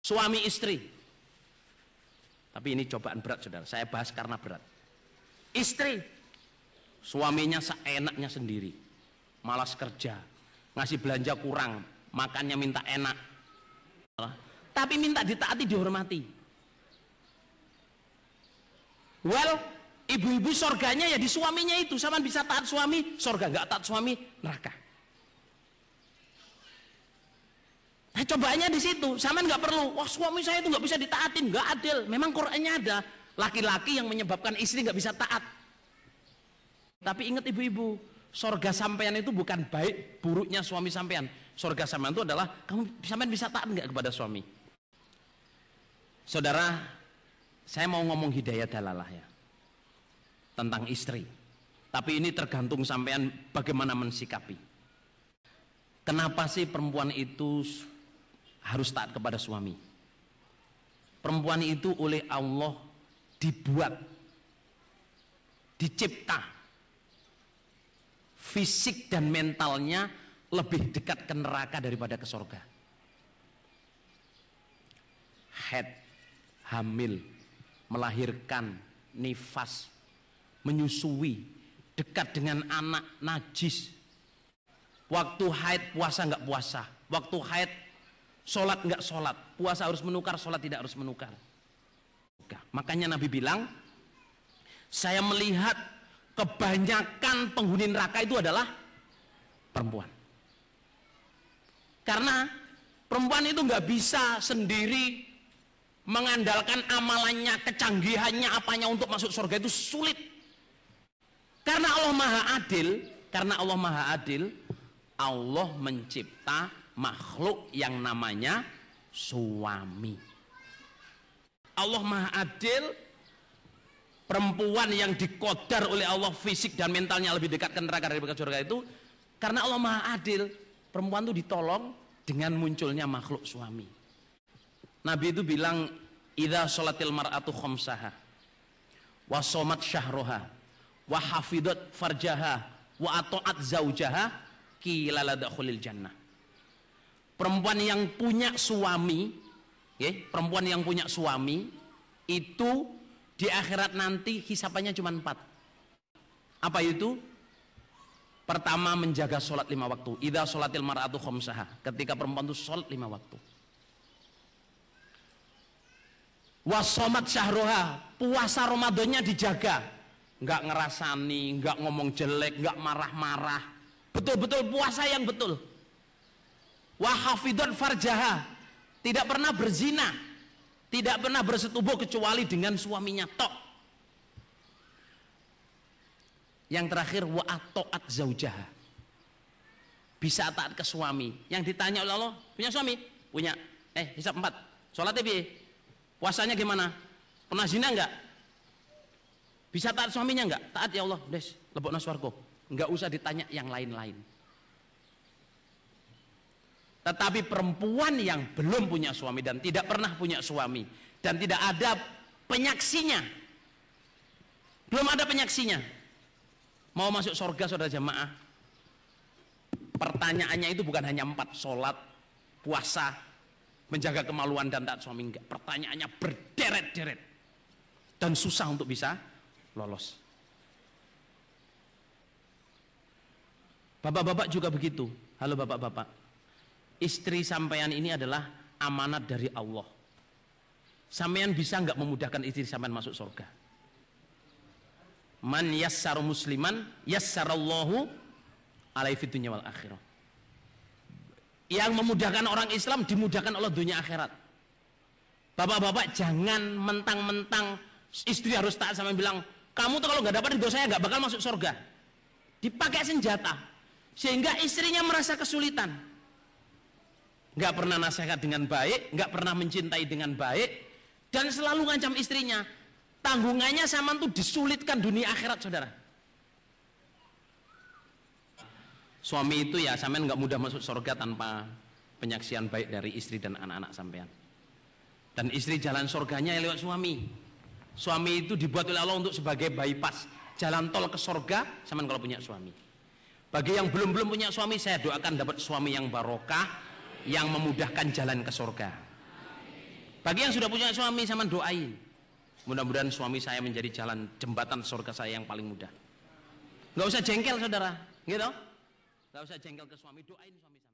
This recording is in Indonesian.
suami istri. Tapi ini cobaan berat saudara, saya bahas karena berat. Istri, suaminya seenaknya sendiri, malas kerja, ngasih belanja kurang, makannya minta enak, tapi minta ditaati, dihormati. Well, ibu-ibu sorganya ya di suaminya itu. Sama bisa taat suami, sorga. Nggak taat suami, neraka. Nah, cobaannya di situ. Sama nggak perlu, wah suami saya itu nggak bisa ditaatin, nggak adil. Memang Qur'annya ada laki-laki yang menyebabkan istri nggak bisa taat. Tapi ingat ibu-ibu, sorga sampean itu bukan baik buruknya suami sampean. Sorga sampean itu adalah sampean bisa taat nggak kepada suami. Saudara, saya mau ngomong hidayah dalalah ya tentang istri. Tapi ini tergantung sampean bagaimana mensikapi. Kenapa sih perempuan itu harus taat kepada suami? Perempuan itu oleh Allah dibuat, dicipta, fisik dan mentalnya lebih dekat ke neraka daripada ke surga. Haid, hamil, melahirkan, nifas, menyusui, dekat dengan anak najis. Waktu haid puasa nggak puasa, waktu haid sholat nggak sholat, puasa harus menukar, sholat tidak harus menukar. Makanya Nabi bilang, saya melihat kebanyakan penghuni neraka itu adalah perempuan. Karena perempuan itu nggak bisa sendiri mengandalkan amalannya, kecanggihannya, apanya untuk masuk surga, itu sulit. Karena Allah Maha Adil, Allah mencipta makhluk yang namanya suami. Allah Maha Adil, perempuan yang dikodar oleh Allah fisik dan mentalnya lebih dekat ke neraka daripada surga itu, karena Allah Maha Adil, perempuan itu ditolong dengan munculnya makhluk suami. Nabi itu bilang, idza sholatil mar'atu khamsaha wa shomat syahroha wa hafidat farjaha wa ato'at zaujaha qila la dakhulil jannah. Perempuan yang punya suami, perempuan yang punya suami itu di akhirat nanti hisapannya cuma 4. Apa itu? Pertama, menjaga sholat 5 waktu. Idza sholatil mar'atu khamsaha, ketika perempuan itu sholat 5 waktu. Wasomat syahroha, puasa Ramadannya dijaga, nggak ngerasani, nggak ngomong jelek, nggak marah-marah, betul-betul puasa yang betul. Wahafidot farjaha, tidak pernah berzina, tidak pernah bersetubuh kecuali dengan suaminya tok. Yang terakhir, wa atoat zaujaha, bisa taat ke suami. Yang ditanya oleh Allah, punya suami? Punya. Hisab 4, sholatnya piye? Puasanya gimana? Pernah zina enggak? Bisa taat suaminya enggak? Taat ya Allah, des, lebokna swarga. Enggak usah ditanya yang lain-lain. Tetapi perempuan yang belum punya suami dan tidak pernah punya suami dan tidak ada penyaksinya, belum ada penyaksinya, mau masuk surga saudara jamaah, pertanyaannya itu bukan hanya 4, sholat, puasa, menjaga kemaluan dan taat suami, enggak. Pertanyaannya berderet-deret dan susah untuk bisa lolos. Bapak-bapak juga begitu. Halo bapak-bapak, istri sampean ini adalah amanat dari Allah. Sampean bisa nggak memudahkan istri sampean masuk surga? Man yassaru musliman yassarallahu alaihi fid dunya wal akhirah. Yang memudahkan orang Islam dimudahkan Allah dunia akhirat. Bapak-bapak jangan mentang-mentang istri harus taat sama bilang, kamu tuh kalau nggak dapat ridho saya nggak bakal masuk surga. Dipakai senjata sehingga istrinya merasa kesulitan. Nggak pernah nasihat dengan baik, nggak pernah mencintai dengan baik, dan selalu ngancam istrinya. Tanggungannya sama tuh disulitkan dunia akhirat saudara. Suami itu ya sampean nggak mudah masuk surga tanpa penyaksian baik dari istri dan anak-anak sampean. Dan istri jalan surganya lewat suami. Suami itu dibuat oleh Allah untuk sebagai bypass, jalan tol ke surga sampean kalau punya suami. Bagi yang belum punya suami, saya doakan dapat suami yang barokah, yang memudahkan jalan ke surga. Bagi yang sudah punya suami, sama doain. Mudah-mudahan suami saya menjadi jalan jembatan surga saya yang paling mudah. Nggak usah jengkel saudara, gitu. Nggak usah jengkel ke suami, doain suami saya.